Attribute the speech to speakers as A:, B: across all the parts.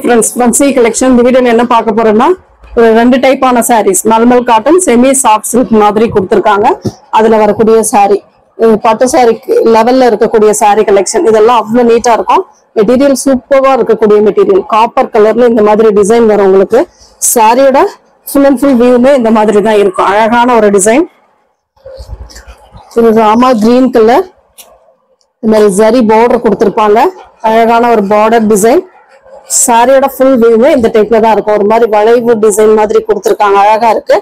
A: Friends, from C collection, the video என்ன பார்க்க போறோம்னா ரெண்டு டைப்பான sarees, normal cotton, semi soft silk மாதிரி கொடுத்திருக்காங்க. அதுல வரக்கூடிய saree, பட்டு saree லெவல்ல இருக்கக்கூடிய saree collection இதெல்லாம் அவ்வளவு நீட்டா இருக்கும். மெட்டீரியல் சூப்பரா இருக்கக்கூடிய மெட்டீரியல், காப்பர் கலர்ல இந்த மாதிரி டிசைன் வரும் உங்களுக்கு. சாரியோட ஃபுல் அண்ட் ஃபுல் வியூமே இந்த மாதிரி தான் இருக்கும். அழகான ஒரு டிசைன். இது ராமா கிரீன் கலர், இந்த மாதிரி ஜரி பார்டர் கொடுத்திருப்பாங்க. அழகான ஒரு பார்டர் டிசைன். சாரியோட ஃபுல் வியூமே இந்த டைப்ல தான் இருக்கும். ஒரு மாதிரி வளைவு டிசைன் மாதிரி கொடுத்திருக்காங்க, அழகா இருக்கு.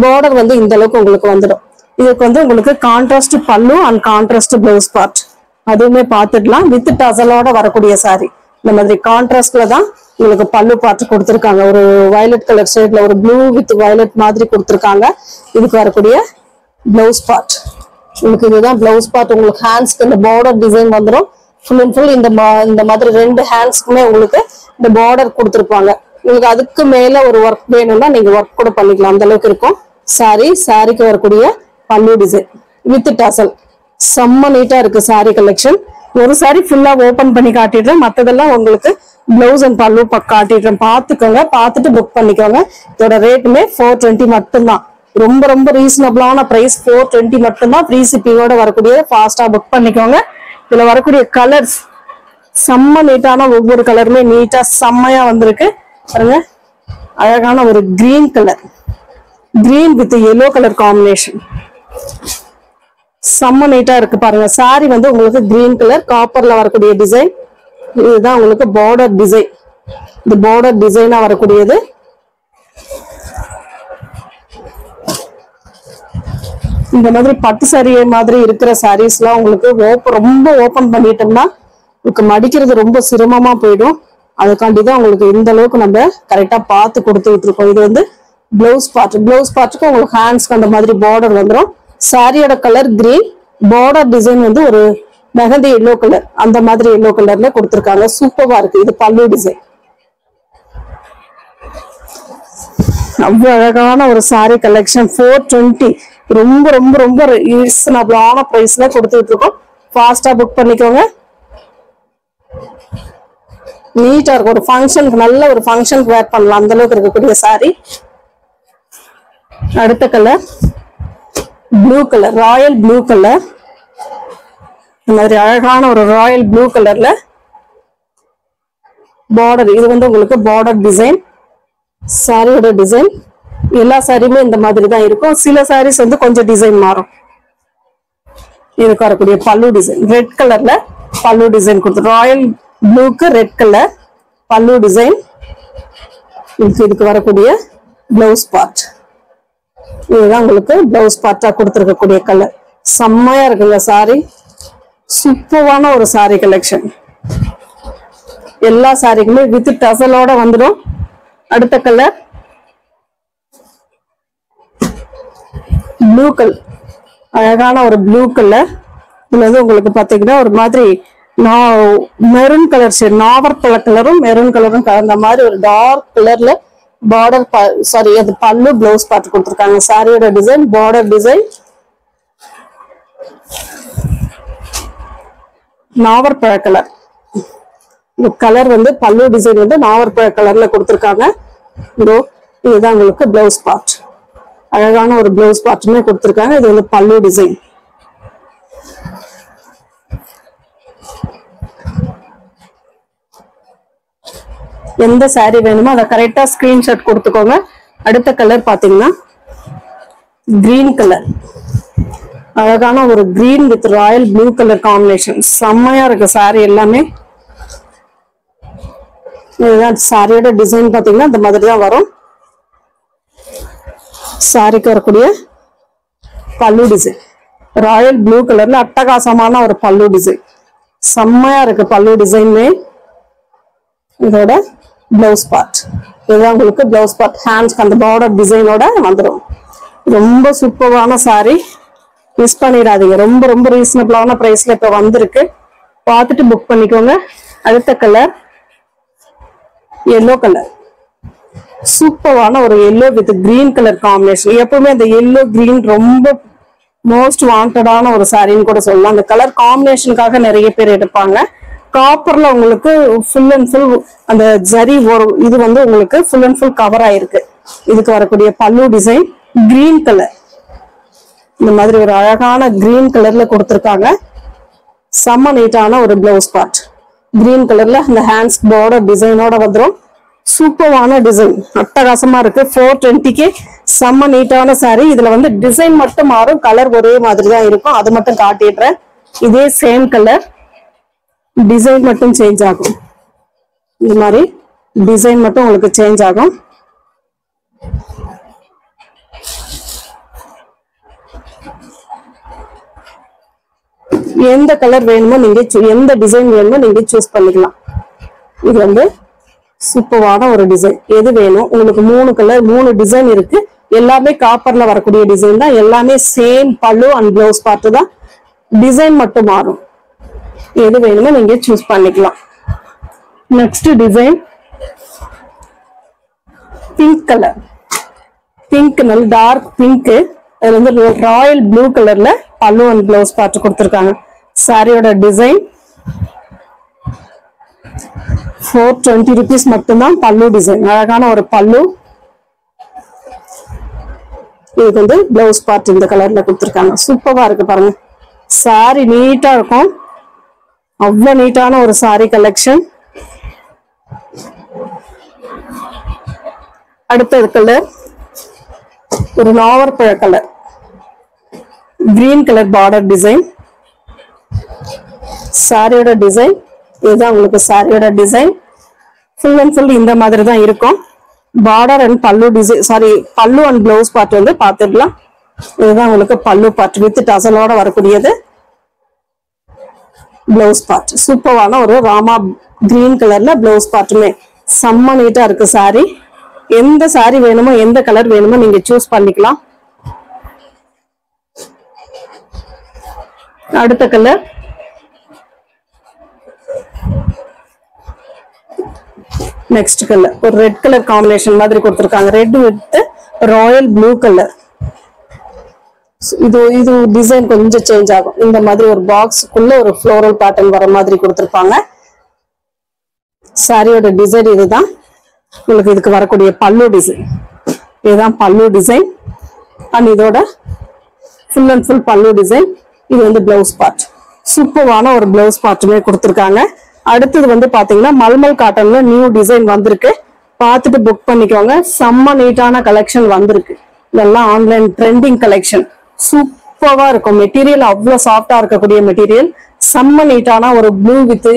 A: பார்டர் வந்து இந்த அளவுக்கு உங்களுக்கு வந்துடும். இதுக்கு வந்து உங்களுக்கு கான்ட்ராஸ்ட் பல்லு அண்ட் கான்ட்ராஸ்ட் பிளவுஸ் பார்ட் அதுவுமே பார்த்துடலாம். வித் டசலோட வரக்கூடிய சாரி இந்த மாதிரி கான்ட்ராஸ்ட்ல தான் உங்களுக்கு பல்லு பார்ட் கொடுத்திருக்காங்க. ஒரு வயலட் கலர் ஷேட்ல ஒரு ப்ளூ வித் வயலட் மாதிரி கொடுத்திருக்காங்க. இதுக்கு வரக்கூடிய பிளவுஸ் பார்ட் உங்களுக்கு இதுதான் பிளவுஸ் பார்ட். உங்களுக்கு ஹேண்ட்ஸ்க்கு இந்த பார்டர் டிசைன் வந்துடும். ஃபுல் அண்ட் ஃபுல் இந்த மாதிரி ரெண்டு ஹேண்ட்ஸ்க்குமே உங்களுக்கு இந்த பார்டர் கொடுத்துருப்பாங்க. உங்களுக்கு அதுக்கு மேல ஒரு ஒர்க் வேணும்னா நீங்க ஒர்க் கூட பண்ணிக்கலாம், அந்த அளவுக்கு இருக்கும். சாரிக்கு வரக்கூடிய பல்லு டிசைன் வித் டசல் செம்ம நீட்டா இருக்கு சாரி கலெக்ஷன். ஒரு சாரி ஃபுல்லா ஓபன் பண்ணி காட்டிடுறேன், மத்ததெல்லாம் உங்களுக்கு பிளவுஸ் அண்ட் பல்லு காட்டிடுறேன். பாத்துக்கோங்க, பார்த்துட்டு புக் பண்ணிக்கோங்க. இதோட ரேட்டுமே 420 மட்டும்தான். ரொம்ப ரொம்ப ரீசனபிளான பிரைஸ், 420 மட்டும்தான். ஃப்ரீ ஷிப்பிங்கோட வரக்கூடிய, ஃபாஸ்டா புக் பண்ணிக்கோங்க. இதுல வரக்கூடிய கலர்ஸ் செம்ம நீட்டான, ஒவ்வொரு கலருமே நீட்டா செம்மையா வந்திருக்கு பாருங்க. அழகான ஒரு green colour, green with yellow colour combination செம்ம நீட்டா இருக்கு பாருங்க. சாரி வந்து உங்களுக்கு கிரீன் கலர் காப்பர்ல வரக்கூடிய டிசைன். இதுதான் உங்களுக்கு பார்டர் டிசைன். இந்த பார்டர் டிசைனா வரக்கூடியது. இந்த மாதிரி பட்டு சாரி மாதிரி இருக்கிற சாரீஸ் எல்லாம் உங்களுக்கு ரொம்ப ஓபன் பண்ணிட்டோம்னா உங்களுக்கு மடிக்கிறது ரொம்ப சிரமமா போயிடும். அதுக்காண்டிதான் உங்களுக்கு இந்த அளவுக்கு நம்ம கரெக்டா பார்த்து கொடுத்துட்டு இருக்கோம். இது வந்து பிளவுஸ் பார்ட். பிளவுஸ் பார்ட்டுக்கு உங்களுக்கு ஹேண்ட்ஸ்க்கு அந்த மாதிரி பார்டர் வந்துடும். சாரியோட கலர் கிரீன், பார்டர் டிசைன் வந்து ஒரு மெஹந்தி எல்லோ கலர், அந்த மாதிரி எல்லோ கலர்ல கொடுத்திருக்காங்க. சூப்பரா இருக்கு. இது பல்லு டிசைன். அவ்வளவு அழகான ஒரு சாரி கலெக்ஷன். 420 ரொம்ப ரொம்ப ரொம்ப ரீசனபிளான பிரைஸ்ல கொடுத்துட்டு இருக்கோம். ஃபாஸ்டா புக் பண்ணிக்கோங்க. நீட்டா இருக்கும். ஒரு ஃபங்க்ஷனுக்கு, நல்ல ஒரு ஃபங்க்ஷனுக்கு வேர் பண்ணலாம், அந்த அளவுக்கு இருக்கக்கூடிய சாரி. அடுத்த colour blue colour, Royal blue colour. இந்த மாதிரி அழகான ஒரு ராயல் ப்ளூ கலர்ல பார்டர். இது வந்து உங்களுக்கு பார்டர் டிசைன். சாரியோட டிசைன் எல்லா சாரியுமே இந்த மாதிரி தான் இருக்கும். சில சாரீஸ் வந்து கொஞ்சம் டிசைன் மாறும். இதுக்கு வரக்கூடிய பல்லு டிசைன் ரெட் கலர்ல பல்லு டிசைன் கொடுத்து, ராயல் ப்ளூக்கு ரெட் கலர் பல்லு டிசைன். இதுக்கு வரக்கூடிய பிளவுஸ் பார்ட் இதுதான் உங்களுக்கு பிளவுஸ் பார்ட்டா கொடுத்துருக்கக்கூடிய கலர். செம்மையா இருக்குங்க சாரி. சூப்பரான ஒரு சாரி கலெக்ஷன். எல்லா சாரிக்குமே வித் டசலோட வந்துடும். அடுத்த கலர் ப்ளூ கலர், அழகான ஒரு ப்ளூ கலர். இதுல வந்து உங்களுக்கு பாத்தீங்கன்னா ஒரு மாதிரி மெரூன் கலர் ஷேட், நாவற்பழ கலரும் மெரூன் கலரும் கலந்த மாதிரி ஒரு டார்க் கலர்ல பார்டர், சாரி அது பல்லு, பிளவுஸ் பார்ட் கொடுத்துருக்காங்க. சாரியோட டிசைன் பார்டர் டிசைன் நாவற்பழ கலர். இந்த கலர் வந்து பல்லு டிசைன் வந்து நாவற்பழ கலர்ல கொடுத்துருக்காங்க. இதுதான் உங்களுக்கு பிளவுஸ் பார்ட். அழகான ஒரு பிளவுஸ் பார்ட்டுமே கொடுத்துருக்காங்க. இது வந்து பல்லு டிசைன். எந்த சாரி வேணுமோ அதை கரெக்டா ஸ்கிரீன்ஷாட் கொடுத்துக்கோங்க. அடுத்த கலர் பாத்தீங்கன்னா கிரீன் கலர், அழகான ஒரு green with Royal blue colour combination. செம்மையா இருக்கு சாரி எல்லாமே. இதுதான் சாரியோட டிசைன் பாத்தீங்கன்னா இந்த மாதிரி தான் வரும். சாரிக்கு வரக்கூடிய பல்லு டிசைன் ராயல் ப்ளூ கலர்ல அட்டகாசமான ஒரு பல்லு டிசைன். செம்மையா இருக்கு பல்லு டிசைன்மே. இதோட பிளவுஸ் பார்ட் இதுதான் உங்களுக்கு பிளவுஸ் பார்ட். ஹேண்ட்ஸ்க்கு அந்த பார்டர் டிசைனோட வந்துடும். ரொம்ப சூப்பரான சாரி, மிஸ் பண்ணிடாதீங்க. ரொம்ப ரொம்ப ரீசனபிளான பிரைஸ்ல இப்ப வந்திருக்கு. பார்த்துட்டு புக் பண்ணிக்கோங்க. அடுத்த கலர் எல்லோ கலர், சூப்பரான ஒரு yellow with green colour combination. எப்பவுமே அந்த எல்லோ கிரீன் ரொம்ப மோஸ்ட் வாண்டடான ஒரு சாரின்னு கூட சொல்லலாம். அந்த கலர் காம்பினேஷனுக்காக நிறைய பேர் எடுப்பாங்க. காப்பர்ல உங்களுக்கு ஃபுல் அண்ட் ஃபுல் அந்த ஜரி இது வந்து உங்களுக்கு ஃபுல் அண்ட் ஃபுல் கவர் ஆயிருக்கு. இதுக்கு வரக்கூடிய பல்லு டிசைன் கிரீன் கலர், இந்த மாதிரி ஒரு அழகான கிரீன் கலர்ல கொடுத்திருக்காங்க. செம்ம நீட்டான ஒரு பிளவுஸ் பார்ட். கிரீன் கலர்ல இந்த ஹேண்ட்ஸ் பார்டர் டிசைனோட வந்துடும். சூப்பரான டிசைன், அட்டகாசமா இருக்கு. 420க்கு செம்ம நீட்டான சாரி. இதுல வந்து டிசைன் மட்டும் மாறும், கலர் ஒரே மாதிரி தான் இருக்கும். அது மட்டும் காட்டிடுறேன். இதே சேம் கலர், டிசைன் மட்டும் சேஞ்ச் ஆகும். இந்த மாதிரி டிசைன் மட்டும் உங்களுக்கு சேஞ்ச் ஆகும். எந்த கலர் வேணுமோ நீங்க எந்த டிசைன் வேணுமோ நீங்க சூஸ் பண்ணிக்கலாம். இது வந்து சூப்பரான ஒரு டிசைன். எது வேணும் உங்களுக்கு? 3 கலர் 3 டிசைன் இருக்கு. எல்லாமே காப்பர்ல வரக்கூடிய டிசைன் தான். எல்லாமே சேம் பல்லு அண்ட் பிளவுஸ் பார்ட் தான். டிசைன் மட்டும் மாறும். எது வேணுமோ நீங்க சூஸ் பண்ணிக்கலாம். Next design pink colour. Pink நல்ல டார்க் பிங்க். அதுல வந்து ராயல் ப்ளூ கலர்ல பல்லு அண்ட் பிளவுஸ் பார்ட் கொடுத்திருக்காங்க. சாரியோட டிசைன் 420 rupees மட்டும்தான். பல்லு டிசைன் அழகான ஒரு பல்லு. இதுக்கு வந்து பிளவுஸ் பார்ட் இந்த கலர்ல கொடுத்திருக்காங்க. சூப்பரா இருக்கு பாருங்க. சாரி நீட்டா இருக்கும். அவ்வளவு நீட்டான ஒரு சாரி கலெக்ஷன். அடுத்த கலர் ஒரு நாவற்பழ colour, green colour border design. சாரியோட டிசைன் இதுதான் உங்களுக்கு. சாரியோட டிசைன் ஃபுல் அண்ட் ஃபுல் இந்த மாதிரி தான் இருக்கும். பார்டர் அண்ட் பல்லு டிசைன், சாரி பல்லு அண்ட் பிளவுஸ் பார்ட் வந்து பார்த்துக்கலாம். இதுதான் உங்களுக்கு பல்லு பார்ட் வித் டசலோட வரக்கூடியது. பிளவுஸ் பார்ட் சூப்பரான ஒரு ராமா கிரீன் கலர்ல பிளவுஸ் பார்ட்டுமே செம்ம நீட்டா இருக்கு. சாரி எந்த சாரி வேணுமோ எந்த கலர் வேணுமோ நீங்க சூஸ் பண்ணிக்கலாம். அடுத்த கலர் நெக்ஸ்ட் கலர் ஒரு ரெட் கலர் காம்பினேஷன் மாதிரி கொடுத்திருக்காங்க. Red with Royal blue colour. இது டிசைன் கொஞ்சம் சேஞ்ச் ஆகும். இந்த மாதிரி ஒரு பாக்ஸ்க்குள்ள ஒரு ஃப்ளோரல் பேட்டர்ன் வர மாதிரி கொடுத்திருப்பாங்க. சாரியோட டிசைன் இதுதான். உங்களுக்கு இதுக்கு வரக்கூடிய பல்லு டிசைன் இதுதான் பல்லு டிசைன். அண்ட் இதோட ஃபுல் அண்ட் ஃபுல் பல்லு டிசைன். இது வந்து பிளவுஸ் பார்ட். சூப்பரான ஒரு பிளவுஸ் பார்ட்டுமே கொடுத்திருக்காங்க. அடுத்தது வந்து பாத்தீங்கன்னா மல்மல் காட்டன்ல நியூ டிசைன் வந்திருக்கு. பார்த்துட்டு புக் பண்ணிக்கோங்க. செம்ம நீட்டான கலெக்ஷன் வந்திருக்கு. இதெல்லாம் ஆன்லைன் ட்ரெண்டிங் கலெக்ஷன். சூப்பரா இருக்கும். மெட்டீரியல் அவ்வளவு சாஃப்டா இருக்கக்கூடிய மெட்டீரியல். செம்ம நீட்டான ஒரு blue with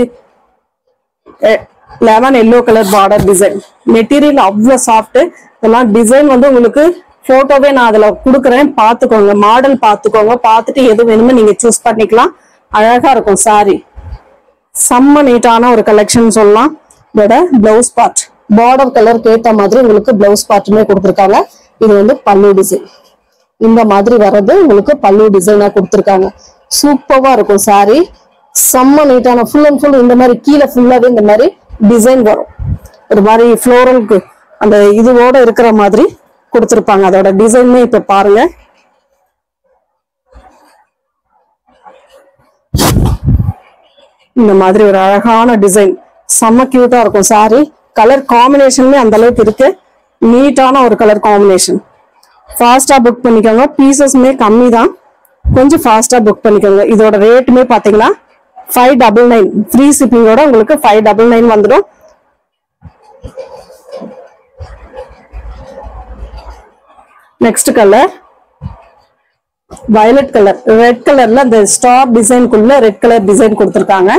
A: lemon yellow colour border design. Material அவ்வளவு சாஃப்ட். இதெல்லாம் டிசைன் வந்து உங்களுக்கு போட்டோவே நான் அதுல கொடுக்குறேன். பாத்துக்கோங்க, மாடல் பாத்துக்கோங்க. பார்த்துட்டு எது வேணுமோ நீங்க சூஸ் பண்ணிக்கலாம். அழகா இருக்கும் சாரி. செம்ம நீட்டான ஒரு கலெக்ஷன் சொல்லலாம். இதோட பிளவுஸ் பார்ட் பார்டர் கலருக்கு ஏற்ற மாதிரி உங்களுக்கு பிளவுஸ் பார்ட்டுமே கொடுத்துருக்காங்க. இது வந்து பல்லு டிசைன். இந்த மாதிரி வர்றது உங்களுக்கு பல்லு டிசைனா கொடுத்துருக்காங்க. சூப்பரா இருக்கும் சாரி. செம்ம நீட்டான ஃபுல் அண்ட் ஃபுல் இந்த மாதிரி கீழே ஃபுல்லாவே இந்த மாதிரி டிசைன் வரும். ஒரு மாதிரி ஃப்ளோரலுக்கு அந்த இதுவோட இருக்கிற மாதிரி கொடுத்துருப்பாங்க. அதோட டிசைனுமே இப்ப பாருங்க. இந்த மாதிரி ஒரு அழகான டிசைன் செம்ம கியூட்டா இருக்கும் சாரி. கலர் காம்பினேஷனுமே அந்த அளவுக்கு இருக்கு. நீட்டான ஒரு கலர் காம்பினேஷன். ஃபாஸ்டா புக் பண்ணிக்கோங்க. பீசஸ்மே கம்மி தான். கொஞ்சம் ஃபாஸ்டா புக் பண்ணிக்கோங்க. இதோட ரேட்டுமே பாத்தீங்கன்னா 599 ஃப்ரீ ஷிப்பிங்கோட உங்களுக்கு 599 வந்துடும். Next colour violet colour. Red கலர்ல இந்த ஸ்டார் டிசைனுக்குள்ள ரெட் கலர் டிசைன் கொடுத்துருக்காங்க.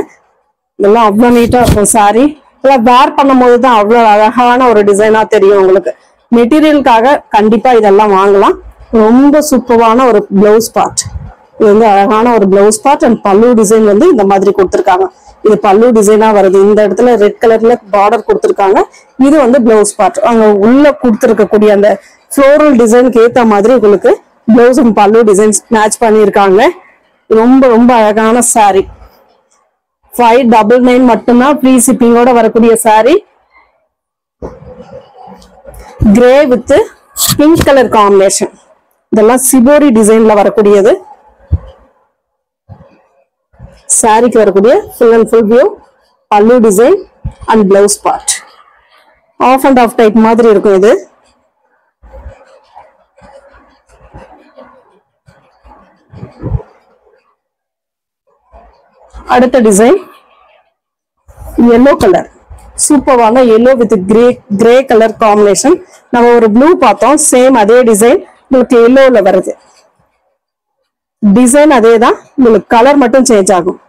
A: இதெல்லாம் அவ்வளவு நீட்டா இருக்கும் சாரி. இதெல்லாம் வேர் பண்ணும் போதுதான் அவ்வளவு அழகான ஒரு டிசைனா தெரியும் உங்களுக்கு. மெட்டீரியலுக்காக கண்டிப்பா இதெல்லாம் வாங்கலாம். ரொம்ப சூப்பரான ஒரு பிளவுஸ் பார்ட். இது வந்து அழகான ஒரு பிளவுஸ் பார்ட் அண்ட் பல்லு டிசைன் வந்து இந்த மாதிரி கொடுத்துருக்காங்க. இது பல்லு டிசைனா வருது. இந்த இடத்துல ரெட் கலர்ல பார்டர் கொடுத்துருக்காங்க. இது வந்து பிளவுஸ் பார்ட். அங்க உள்ள கொடுத்துருக்கக்கூடிய அந்த ஃப்ளோரல் டிசைனுக்கு ஏத்த மாதிரி உங்களுக்கு பிளவுஸ் அண்ட் பல்லு டிசைன்ஸ் மேட்ச் பண்ணியிருக்காங்க. ரொம்ப ரொம்ப அழகான சாரி. 599 மட்டும்தான் ஃப்ரீ ஷிப்பிங்கோட வரக்கூடிய sari. Grey with pink colour combination. இதெல்லாம் சிபோரி டிசைன்ல வரக்கூடியது. சாரிக்கு வரக்கூடிய full and full view pallu design and blouse part. Half and half type மாதிரி இருக்கும் இது. அடுத்த டிசைன் yellow கலர், சூப்பரான yellow with grey colour combination. நம்ம ஒரு ப்ளூ பார்த்தோம், சேம் அதே டிசைன் உங்களுக்கு yellowல வருது. டிசைன் அதே தான், உங்களுக்கு கலர் மட்டும் சேஞ்ச் ஆகும்.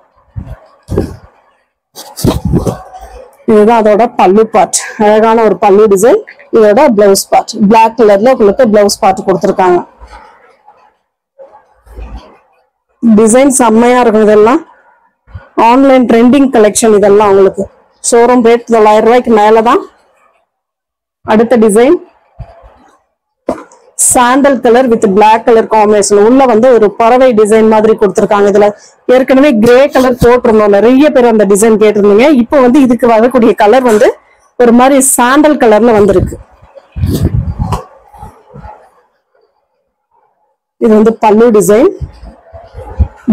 A: இதுதான் அதோட பல்லு பார்ட். அழகான ஒரு பல்லு டிசைன். இதோட பிளவுஸ் பார்ட் பிளாக் கலர்ல உங்களுக்கு பிளவுஸ் பார்ட் கொடுத்துருக்காங்க. டிசைன் செம்மையா இருக்கும். இதெல்லாம் ஆன்லைன் ட்ரெண்டிங் கலெக்ஷன். இதெல்லாம் உங்களுக்கு ஷோரூம் ரேட் 900 ரூபாய்க்கு மேலதான். அடுத்த design sandal colour with black colour combination. உள்ள வந்து ஒரு பறவை டிசைன் மாதிரி கொடுத்துருக்காங்க. இதுல ஏற்கனவே கிரே கலர் போட்டிருந்தோம், நிறைய பேர் அந்த டிசைன் கேட்டிருந்தீங்க. இப்போ வந்து இதுக்கு வரக்கூடிய கலர் வந்து ஒரு மாதிரி சாண்டல் கலர்ல வந்திருக்கு. இது வந்து பல்லு டிசைன்,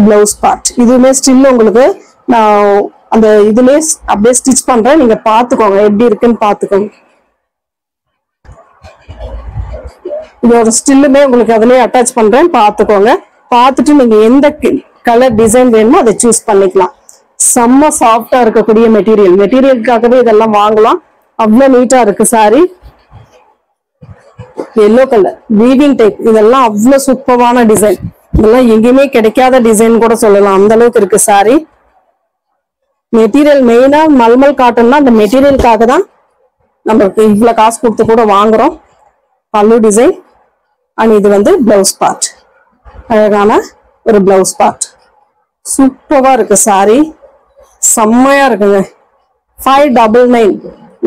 A: பிளவுஸ் பார்ட். இதுவுமே ஸ்டில் உங்களுக்கு நான் அந்த இதுலயே அப்படியே ஸ்டிச் பண்றேன், நீங்க பாத்துக்கோங்க எப்படி இருக்குன்னு பாத்துக்கோங்க. இதோட ஸ்டில்லுமே உங்களுக்கு அதுலயே அட்டாச் பண்றேன், பாத்துக்கோங்க. பார்த்துட்டு நீங்க எந்த கலர் டிசைன் வேணுமோ அதை சூஸ் பண்ணிக்கலாம். செம்ம சாஃப்டா இருக்கக்கூடிய மெட்டீரியலுக்காகவே இதெல்லாம் வாங்கலாம். அவ்வளவு நீட்டா இருக்கு sorry. Yellow colour weaving type. இதெல்லாம் அவ்வளவு சூப்பரான டிசைன். இதெல்லாம் எங்கேயுமே கிடைக்காத டிசைன் கூட சொல்லலாம், அந்த அளவுக்கு இருக்கு சாரி. மெட்டீரியல் மெயினா மல்மல் காட்டன்னா அந்த மெட்டீரியலுக்காக தான் நம்மளுக்கு இவ்வளவு காசு கொடுத்து கூட வாங்குறோம். பல்லு டிசைன் அண்ட் இது வந்து பிளவுஸ் பார்ட். அழகான ஒரு பிளவுஸ் பார்ட். சூப்பரா இருக்கு சாரி, செம்மையா இருக்குங்க. 599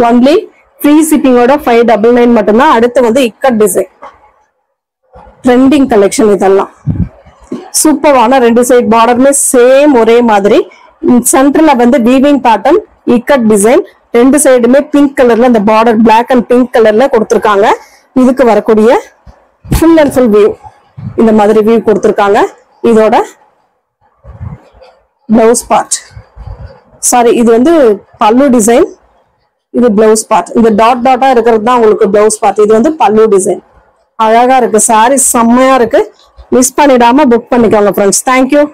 A: ஒன்லி. ஃப்ரீ ஷிப்பிங்கோட 599 மட்டும்தான். அடுத்து வந்து இக்கட் டிசைன் ட்ரெண்டிங் கலெக்ஷன். இதெல்லாம் சூப்பரான ரெண்டு சைட் பார்டருமே சேம் ஒரே மாதிரி. சென்டர்ல வந்து வீவிங் பேட்டர்ன் இக்கட் டிசைன். ரெண்டு சைடுமே பிங்க் கலர்ல இந்த பார்டர் பிளாக் அண்ட் பிங்க் கலர்ல கொடுத்துருக்காங்க. இதுக்கு வரக்கூடிய ஃபுல் அண்ட் ஃபுல் வியூ இந்த மாதிரி வியூ கொடுத்துருக்காங்க. இதோட பிளவுஸ் பார்ட். சாரி, இது வந்து பல்லு டிசைன், இது பிளவுஸ் பார்ட். இந்த டாட் டாட்டா இருக்கிறது தான் உங்களுக்கு பிளவுஸ் பார்ட். இது வந்து பல்லு டிசைன். அழகா இருக்கு சாரி, செம்மையா இருக்கு. மிஸ் பண்ணிடாம புக் பண்ணிக்கோங்க ஃப்ரெண்ட்ஸ். தேங்க்யூ.